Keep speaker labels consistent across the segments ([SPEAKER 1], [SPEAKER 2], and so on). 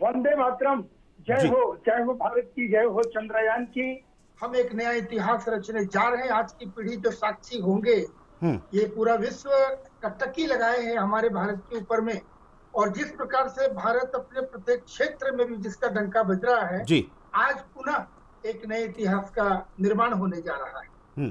[SPEAKER 1] वंदे मातरम।
[SPEAKER 2] जी।
[SPEAKER 1] जय हो भारत की, जय हो चंद्रयान की। हम एक नया इतिहास रचने जा रहे हैं। आज की पीढ़ी जो साक्षी होंगे, ये पूरा विश्व टकटकी लगाए हैं हमारे भारत के ऊपर में। और जिस प्रकार से भारत अपने प्रत्येक क्षेत्र में भी जिसका डंका बज रहा है,
[SPEAKER 2] जी।
[SPEAKER 1] आज पुनः एक नए इतिहास का निर्माण होने जा रहा है।
[SPEAKER 2] हम्म।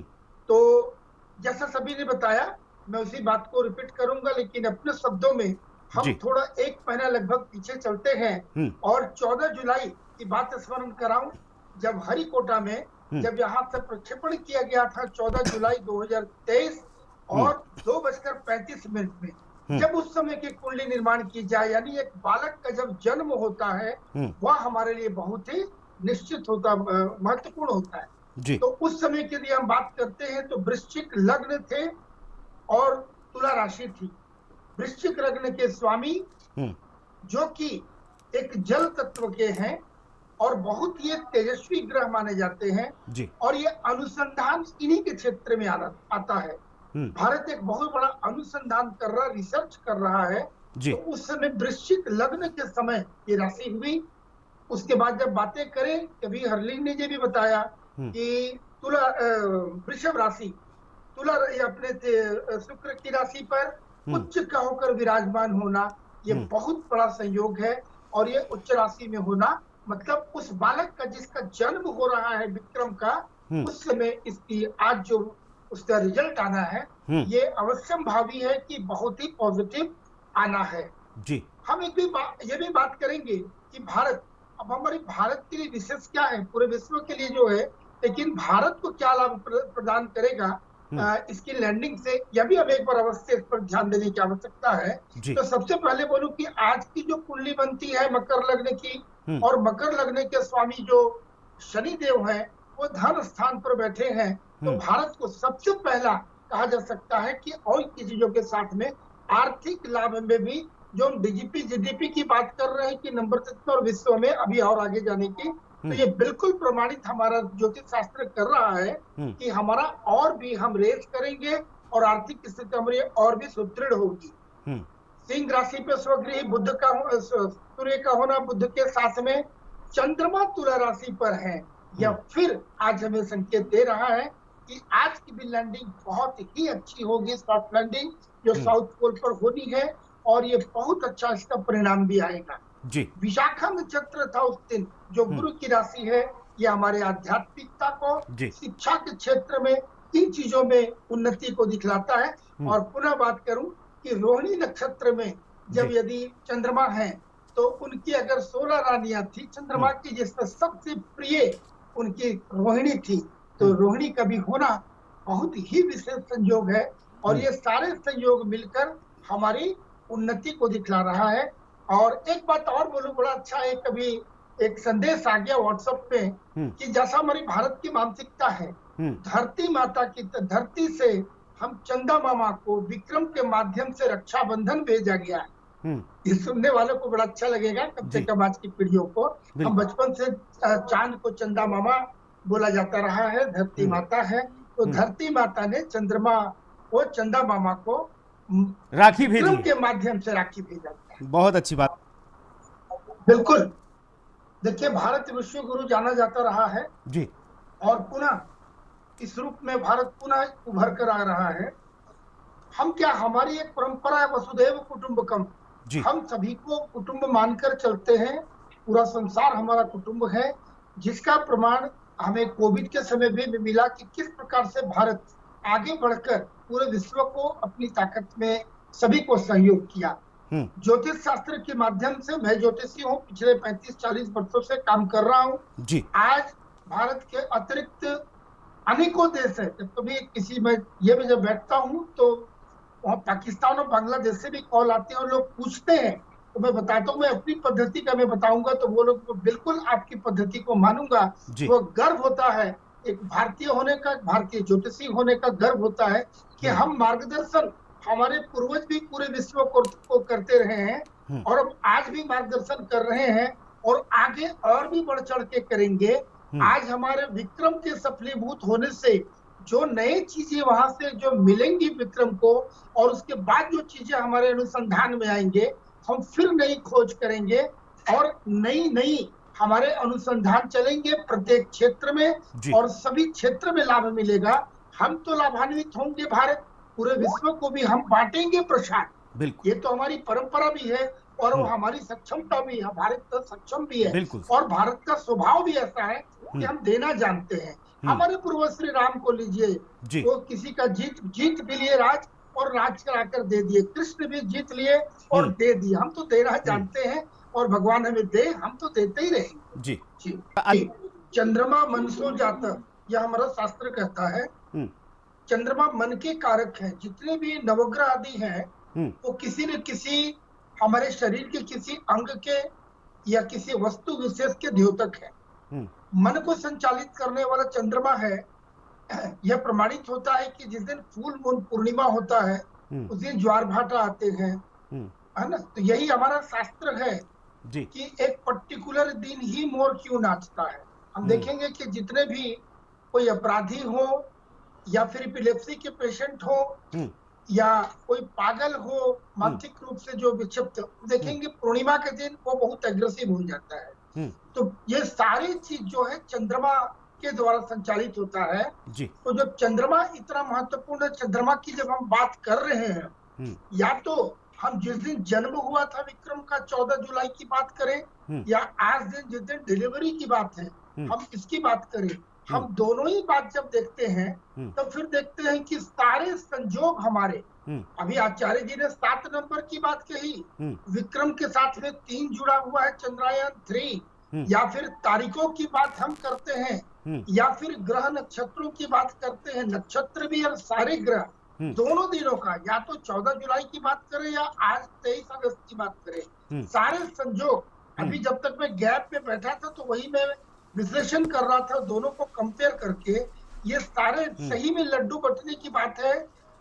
[SPEAKER 1] तो जैसा सभी ने बताया, मैं उसी बात को रिपीट करूंगा, लेकिन अपने शब्दों में हम
[SPEAKER 2] जी।
[SPEAKER 1] थोड़ा एक महीना लगभग पीछे चलते हैं और 14 जुलाई की बात स्मरण कराऊं, जब हरिकोटा में जब यहां से प्रक्षेपण किया गया था 14 जुलाई 2023 और 2:35 में, जब उस समय की कुंडली निर्माण की जाए, यानी एक बालक का जब जन्म होता है, वह हमारे लिए बहुत ही निश्चित होता, महत्वपूर्ण होता है।
[SPEAKER 2] जी।
[SPEAKER 1] तो उस समय के लिए हम बात करते हैं तो वृश्चिक लग्न थे और तुला राशि थी। वृश्चिक लग्न के स्वामी जो कि एक जल तत्व के हैं और बहुत ही तेजस्वी ग्रह माने जाते हैं, और ये अनुसंधान इन्हीं के क्षेत्र में आता है। भारत एक बहुत बड़ा अनुसंधान कर रहा, रिसर्च कर रहा है। तो उस समय वृश्चिक लग्न के समय ये राशि हुई। उसके बाद जब बातें करें, कभी हरलिंग ने ये भी बताया कि तुला वृषभ राशि, तुला अपने शुक्र की राशि पर उच्च का होकर विराजमान होना, ये बहुत बड़ा संयोग है। और ये उच्च राशि में होना मतलब उस बालक का जिसका जन्म हो रहा है विक्रम का, उस समय इसकी आज जो उसका रिजल्ट आना है, ये अवश्यम भावी है कि बहुत ही पॉजिटिव आना है।
[SPEAKER 2] जी।
[SPEAKER 1] हम ये भी बात करेंगे कि भारत, अब हमारी भारत के लिए विशेष क्या है, पूरे विश्व के लिए जो है, लेकिन भारत को क्या लाभ प्रदान करेगा इसकी लैंडिंग से, यह भी अब एक बार अवश्य इस पर ध्यान देने की आवश्यकता है। तो सबसे पहले बोलूं कि आज की जो कुंडली बनती है मकर लग्न की, और मकर लग्न के स्वामी जो शनि देव है, वो धन स्थान पर बैठे हैं। तो भारत को सबसे पहला कहा जा सकता है कि और की चीजों के साथ में आर्थिक लाभ में भी, जो हम डीजीपी जीडीपी की बात कर रहे हैं कि नंबर 3 और विश्व में अभी और आगे जाने की, तो ये बिल्कुल प्रमाणित हमारा ज्योतिष शास्त्र कर रहा है कि हमारा और भी हम रेस करेंगे और आर्थिक स्थिति हमारी और भी सुदृढ़ होगी। सिंह राशि पे स्वगृही बुध का, सूर्य का होना, बुध के साथ में चंद्रमा तुला राशि पर है, या फिर आज हमें संकेत दे रहा है कि आज की भी लैंडिंग बहुत ही अच्छी होगी, सॉफ्ट लैंडिंग जो साउथ पोल पर होनी है, और ये बहुत अच्छा इसका परिणाम भी आएगा। विशाखा नक्षत्र था उस दिन, जो गुरु की राशि है, ये हमारे आध्यात्मिकता को, शिक्षा के क्षेत्र में, इन चीजों में उन्नति को दिखलाता है। और पुनः बात करूं कि रोहिणी नक्षत्र में जब यदि चंद्रमा है, तो उनकी अगर 16 रानियां थी चंद्रमा की, जिसमें सबसे प्रिय उनकी रोहिणी थी, तो रोहिणी का भी होना बहुत ही विशेष संयोग है। और ये सारे संयोग मिलकर हमारी उन्नति को दिखला रहा है। और एक बात और बोलूं, बड़ा अच्छा है, कभी एक संदेश आ गया व्हाट्सएप पे कि जैसा हमारी भारत की मानसिकता है, धरती माता की, धरती से हम चंदा मामा को विक्रम के माध्यम से रक्षाबंधन भेजा गया है। ये सुनने वालों को बड़ा अच्छा लगेगा, कम से कम आज की पीढ़ियों को। हम बचपन से चांद को चंदा मामा बोला जाता रहा है, धरती माता है, तो धरती माता ने चंद्रमा को, चंदा मामा को
[SPEAKER 2] राखी भेजी
[SPEAKER 1] के माध्यम से राखी भेजा गया।
[SPEAKER 2] बहुत अच्छी बात।
[SPEAKER 1] बिल्कुल। देखिए, भारत विश्व गुरु जाना जाता रहा है
[SPEAKER 2] जी,
[SPEAKER 1] और पुनः इस रूप में भारत पुनः उभर कर आ रहा है। हम क्या, हमारी एक परंपरा है वसुधैव कुटुंबकम, हम सभी को कुटुंब मानकर चलते हैं। पूरा संसार हमारा कुटुंब है, जिसका प्रमाण हमें कोविड के समय भी मिला कि किस प्रकार से भारत आगे बढ़कर पूरे विश्व को अपनी ताकत में सभी को सहयोग किया। ज्योतिष शास्त्र के माध्यम से, मैं ज्योतिषी हूँ, पिछले 35-40 वर्षों से काम कर रहा हूँ। आज भारत के अतिरिक्त अनेकों देश है। जब कभी किसी में ये में जब बैठता हूँ तो वहाँ पाकिस्तान और बांग्लादेश से भी कॉल आते हैं और लोग पूछते हैं, तो मैं बताता हूँ, मैं अपनी पद्धति का मैं बताऊंगा तो वो लोग तो बिल्कुल आपकी पद्धति को मानूंगा। वो गर्व होता है एक भारतीय होने का, भारतीय ज्योतिषी होने का गर्व होता है कि हम मार्गदर्शन, हमारे पूर्वज भी पूरे विश्व को करते रहे हैं और अब आज भी मार्गदर्शन कर रहे हैं और आगे और भी बढ़ चढ़ के करेंगे। आज हमारे विक्रम के सफलीभूत होने से जो नई चीजें वहां से जो मिलेंगी विक्रम को, और उसके बाद जो चीजें हमारे अनुसंधान में आएंगे, हम फिर नई खोज करेंगे, और नई नई हमारे अनुसंधान चलेंगे प्रत्येक क्षेत्र में और सभी क्षेत्र में लाभ मिलेगा। हम तो लाभान्वित होंगे, भारत, पूरे विश्व को भी हम बांटेंगे प्रसाद। ये तो हमारी परंपरा भी है और वो हमारी सक्षमता भी है, भारत का सक्षम भी है और भारत का स्वभाव भी ऐसा है कि हम देना जानते हैं। हमारे पूर्व श्री राम को लीजिए, वो किसी का जीत भी लिए राज और राज कराकर दे दिए। कृष्ण भी जीत लिए और दे दिए। हम तो देना जानते हैं और भगवान हमें दे, हम तो देते ही रहेंगे। जी। चंद्रमा मनसो जाता, यह हमारा शास्त्र कहता है। चंद्रमा मन के कारक है। जितने भी नवग्रह आदि हैं वो किसी न किसी हमारे शरीर के किसी अंग के या किसी वस्तु विशेष के द्योतक है। मन को संचालित करने वाला चंद्रमा है। यह प्रमाणित होता है कि जिस दिन फूल मून पूर्णिमा होता है उस दिन ज्वार भाटा आते हैं, है ना। तो यही हमारा शास्त्र है कि एक पर्टिकुलर दिन ही मोर क्यों नाचता है। हम देखेंगे कि जितने भी कोई अपराधी हो या फिर एपिलेप्सी के पेशेंट हो या कोई पागल हो, मानसिक रूप से जो विक्षिप्त, देखेंगे पूर्णिमा के दिन वो बहुत एग्रेसिव हो जाता है। तो ये सारी चीज जो है चंद्रमा के द्वारा संचालित होता है। तो जब चंद्रमा इतना महत्वपूर्ण, चंद्रमा की जब हम बात कर रहे हैं, या तो हम जिस दिन जन्म हुआ था विक्रम का 14 जुलाई की बात करें या आज दिन जिस दिन डिलीवरी की बात है हम इसकी बात करें, हम दोनों ही बात जब देखते हैं तो फिर देखते हैं कि सारे संजोग हमारे, अभी आचार्य जी ने 7 नंबर की बात कही, विक्रम के साथ में 3 जुड़ा हुआ है, चंद्रयान 3, या फिर तारीखों की बात हम करते हैं या फिर ग्रह नक्षत्रों की बात करते हैं, नक्षत्र भी और सारे ग्रह दोनों दिनों का, या तो 14 जुलाई की बात करें या आज 23 अगस्त की बात करें, सारे संजोग। अभी जब तक मैं गैप में बैठा था तो वही मैं विश्लेषण कर रहा था, दोनों को कंपेयर करके, ये सारे सही में लड्डू बटने की बात है।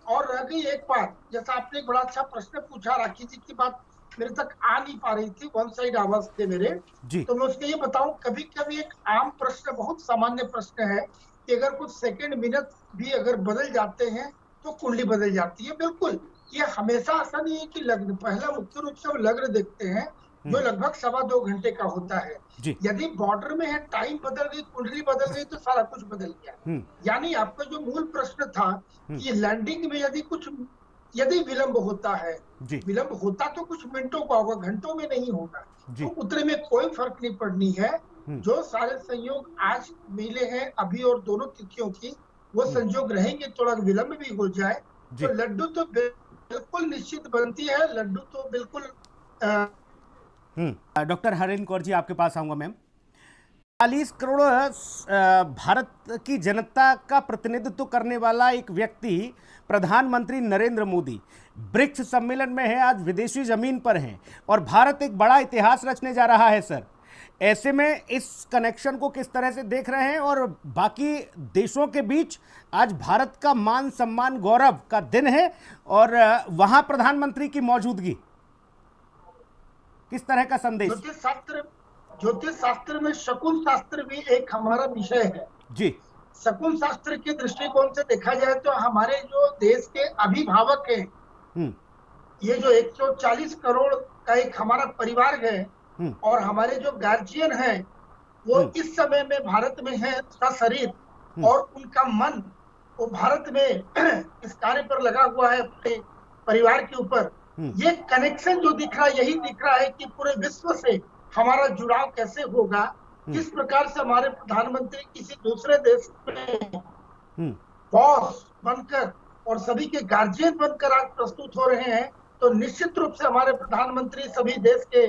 [SPEAKER 1] और रह गई एक बात, जैसा आपने एक बड़ा अच्छा प्रश्न पूछा, राखी जी की बात मेरे तक आ नहीं पा रही थी, वन साइड आवाज थे मेरे, तो मैं उसके ये बताऊं, कभी कभी एक आम प्रश्न, बहुत सामान्य प्रश्न है कि अगर कुछ सेकंड मिनट भी अगर बदल जाते हैं तो कुंडली बदल जाती है। बिल्कुल, ये हमेशा ऐसा नहीं है कि लग्न, पहला मुख्य रूप से हम लग्न देखते हैं जो लगभग 2.25 घंटे का होता है। यदि बॉर्डर में है, टाइम बदल गई, कुंडली बदल गई तो सारा कुछ बदल गया। यानी आपका जो मूल प्रश्न था कि लैंडिंग में यदि विलंब होता है, विलंब होता तो कुछ मिनटों का होगा, घंटों में नहीं होगा, तो उतने में कोई फर्क नहीं पड़नी है। जो सारे संयोग आज मिले हैं अभी और दोनों तिथियों की, वो संयोग रहेंगे, थोड़ा विलंब भी हो जाए तो लड्डू तो बिल्कुल निश्चित बनती है, लड्डू तो बिल्कुल।
[SPEAKER 2] डॉक्टर हरेन कौर जी, आपके पास आऊंगा मैम। 40 करोड़ भारत की जनता का प्रतिनिधित्व करने वाला एक व्यक्ति, प्रधानमंत्री नरेंद्र मोदी, ब्रिक्स सम्मेलन में है, आज विदेशी जमीन पर हैं और भारत एक बड़ा इतिहास रचने जा रहा है सर। ऐसे में इस कनेक्शन को किस तरह से देख रहे हैं और बाकी देशों के बीच आज भारत का मान सम्मान गौरव का दिन है और वहां प्रधानमंत्री की मौजूदगी, किस तरह का संदेश?
[SPEAKER 1] ज्योतिष शास्त्र में शकुन शास्त्र भी एक हमारा विषय है
[SPEAKER 2] जी।
[SPEAKER 1] शकुन शास्त्र के दृष्टिकोण से देखा जाए तो हमारे जो देश के अभिभावक हैं, ये जो 140 करोड़ का एक हमारा परिवार है और हमारे जो गार्जियन हैं वो इस समय में भारत में है, उसका शरीर और उनका मन वो भारत में इस कार्य पर लगा हुआ है, अपने परिवार के ऊपर। ये कनेक्शन जो दिख रहा है, यही दिख रहा है कि पूरे विश्व से हमारा जुड़ाव कैसे होगा, किस प्रकार से हमारे प्रधानमंत्री किसी दूसरे देश में बॉस बनकर और सभी के गार्जियन बनकर आज प्रस्तुत हो रहे हैं। तो निश्चित रूप से हमारे प्रधानमंत्री सभी देश के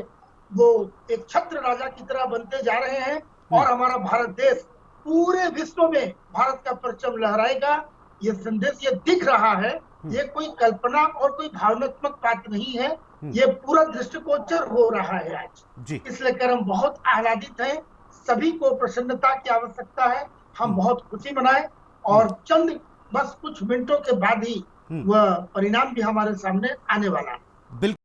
[SPEAKER 1] वो एक छत्र राजा की तरह बनते जा रहे हैं और हमारा भारत देश पूरे विश्व में भारत का परचम लहराएगा। ये संदेश ये दिख रहा है, ये कोई कल्पना और कोई भावनात्मक बात नहीं है, ये पूरा दृष्टिगोचर हो रहा है आज। इसलिए कर हम बहुत आह्लादित हैं, सभी को प्रसन्नता की आवश्यकता है, हम बहुत खुशी मनाएं और चंद बस कुछ मिनटों के बाद ही वह परिणाम भी हमारे सामने आने वाला है।